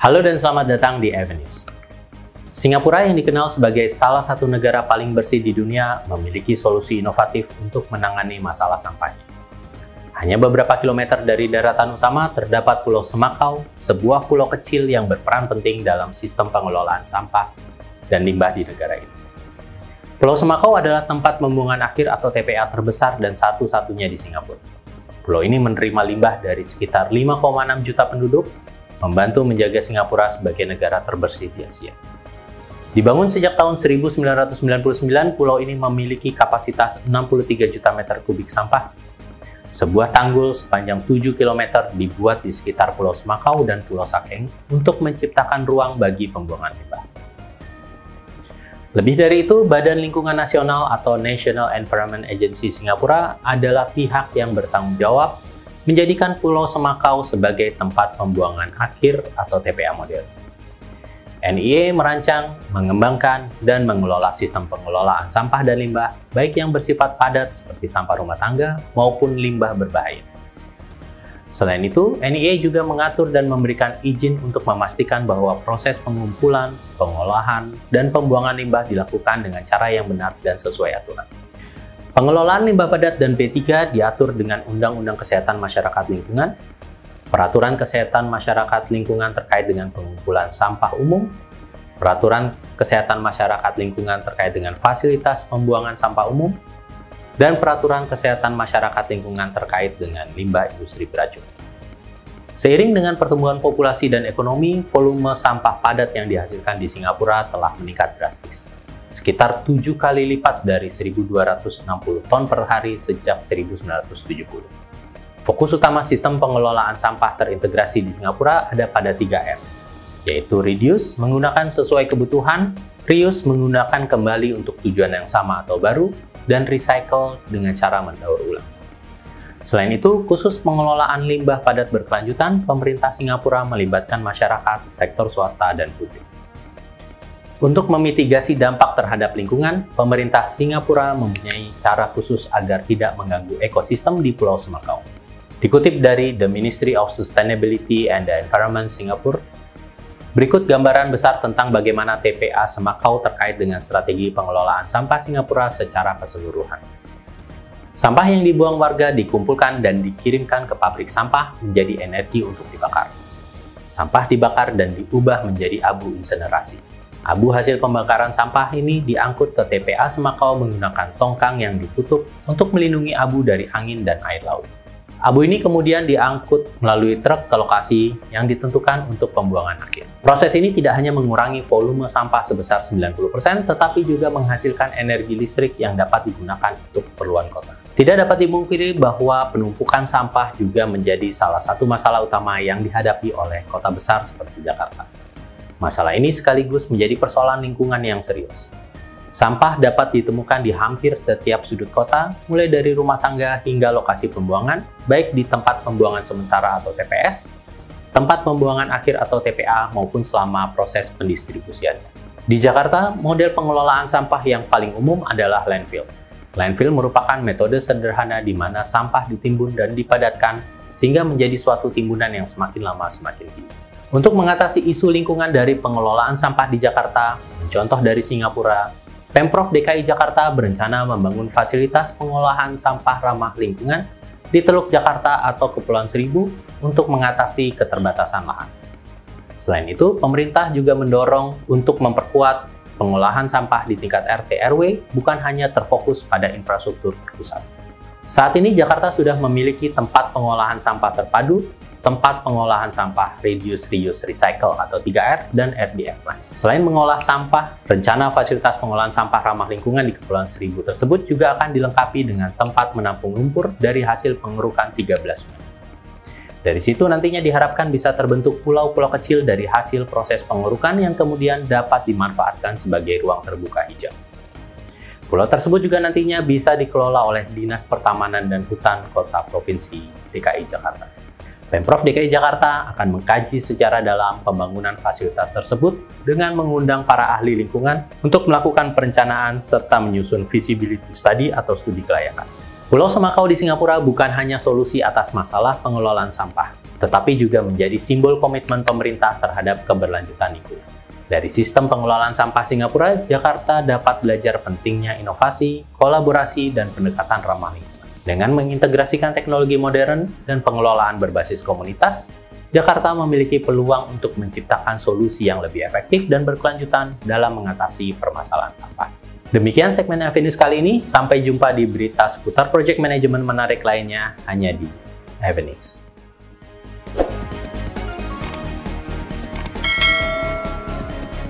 Halo dan selamat datang di Avenues. Singapura yang dikenal sebagai salah satu negara paling bersih di dunia memiliki solusi inovatif untuk menangani masalah sampahnya. Hanya beberapa kilometer dari daratan utama terdapat Pulau Semakau, sebuah pulau kecil yang berperan penting dalam sistem pengelolaan sampah dan limbah di negara ini. Pulau Semakau adalah tempat pembuangan akhir atau TPA terbesar dan satu-satunya di Singapura. Pulau ini menerima limbah dari sekitar 5,6 juta penduduk, membantu menjaga Singapura sebagai negara terbersih di Asia. Dibangun sejak tahun 1999, pulau ini memiliki kapasitas 63 juta meter kubik sampah. Sebuah tanggul sepanjang 7 km dibuat di sekitar Pulau Semakau dan Pulau Sakeng untuk menciptakan ruang bagi pembuangan limbah. Lebih dari itu, Badan Lingkungan Nasional atau National Environment Agency Singapura adalah pihak yang bertanggung jawab menjadikan Pulau Semakau sebagai tempat pembuangan akhir atau TPA modern. NIA merancang, mengembangkan, dan mengelola sistem pengelolaan sampah dan limbah, baik yang bersifat padat seperti sampah rumah tangga maupun limbah berbahaya. Selain itu, NIA juga mengatur dan memberikan izin untuk memastikan bahwa proses pengumpulan, pengolahan, dan pembuangan limbah dilakukan dengan cara yang benar dan sesuai aturan. Pengelolaan limbah padat dan B3 diatur dengan Undang-Undang Kesehatan Masyarakat Lingkungan, Peraturan Kesehatan Masyarakat Lingkungan terkait dengan pengumpulan sampah umum, Peraturan Kesehatan Masyarakat Lingkungan terkait dengan fasilitas pembuangan sampah umum, dan Peraturan Kesehatan Masyarakat Lingkungan terkait dengan limbah industri beracun. Seiring dengan pertumbuhan populasi dan ekonomi, volume sampah padat yang dihasilkan di Singapura telah meningkat drastis, sekitar 7 kali lipat dari 1.260 ton per hari sejak 1970. Fokus utama sistem pengelolaan sampah terintegrasi di Singapura ada pada 3R, yaitu reduce menggunakan sesuai kebutuhan, reuse menggunakan kembali untuk tujuan yang sama atau baru, dan recycle dengan cara mendaur ulang. Selain itu, khusus pengelolaan limbah padat berkelanjutan, pemerintah Singapura melibatkan masyarakat, sektor swasta, dan publik. Untuk memitigasi dampak terhadap lingkungan, pemerintah Singapura mempunyai cara khusus agar tidak mengganggu ekosistem di Pulau Semakau. Dikutip dari The Ministry of Sustainability and the Environment Singapore, berikut gambaran besar tentang bagaimana TPA Semakau terkait dengan strategi pengelolaan sampah Singapura secara keseluruhan. Sampah yang dibuang warga dikumpulkan dan dikirimkan ke pabrik sampah menjadi energi untuk dibakar. Sampah dibakar dan diubah menjadi abu insenerasi. Abu hasil pembakaran sampah ini diangkut ke TPA Semakau menggunakan tongkang yang ditutup untuk melindungi abu dari angin dan air laut. Abu ini kemudian diangkut melalui truk ke lokasi yang ditentukan untuk pembuangan akhir. Proses ini tidak hanya mengurangi volume sampah sebesar 90%, tetapi juga menghasilkan energi listrik yang dapat digunakan untuk keperluan kota. Tidak dapat dimungkiri bahwa penumpukan sampah juga menjadi salah satu masalah utama yang dihadapi oleh kota besar seperti Jakarta. Masalah ini sekaligus menjadi persoalan lingkungan yang serius. Sampah dapat ditemukan di hampir setiap sudut kota, mulai dari rumah tangga hingga lokasi pembuangan, baik di tempat pembuangan sementara atau TPS, tempat pembuangan akhir atau TPA, maupun selama proses pendistribusiannya. Di Jakarta, model pengelolaan sampah yang paling umum adalah landfill. Landfill merupakan metode sederhana di mana sampah ditimbun dan dipadatkan, sehingga menjadi suatu timbunan yang semakin lama semakin tinggi. Untuk mengatasi isu lingkungan dari pengelolaan sampah di Jakarta, contoh dari Singapura, Pemprov DKI Jakarta berencana membangun fasilitas pengolahan sampah ramah lingkungan di Teluk Jakarta atau Kepulauan Seribu untuk mengatasi keterbatasan lahan. Selain itu, pemerintah juga mendorong untuk memperkuat pengolahan sampah di tingkat RT RW, bukan hanya terfokus pada infrastruktur pusat. Saat ini Jakarta sudah memiliki tempat pengolahan sampah terpadu, tempat pengolahan sampah Reduce, Reuse, Recycle atau 3R dan RDF. Selain mengolah sampah, rencana fasilitas pengolahan sampah ramah lingkungan di Kepulauan Seribu tersebut juga akan dilengkapi dengan tempat menampung lumpur dari hasil pengerukan 13 sungai. Dari situ nantinya diharapkan bisa terbentuk pulau-pulau kecil dari hasil proses pengerukan yang kemudian dapat dimanfaatkan sebagai ruang terbuka hijau. Pulau tersebut juga nantinya bisa dikelola oleh Dinas Pertamanan dan Hutan Kota Provinsi DKI Jakarta. Pemprov DKI Jakarta akan mengkaji secara dalam pembangunan fasilitas tersebut dengan mengundang para ahli lingkungan untuk melakukan perencanaan serta menyusun feasibility study atau studi kelayakan. Pulau Semakau di Singapura bukan hanya solusi atas masalah pengelolaan sampah, tetapi juga menjadi simbol komitmen pemerintah terhadap keberlanjutan lingkungan. Dari sistem pengelolaan sampah Singapura, Jakarta dapat belajar pentingnya inovasi, kolaborasi, dan pendekatan ramah lingkungan. Dengan mengintegrasikan teknologi modern dan pengelolaan berbasis komunitas, Jakarta memiliki peluang untuk menciptakan solusi yang lebih efektif dan berkelanjutan dalam mengatasi permasalahan sampah. Demikian segmen Avenues kali ini, sampai jumpa di berita seputar project management menarik lainnya hanya di Avenues.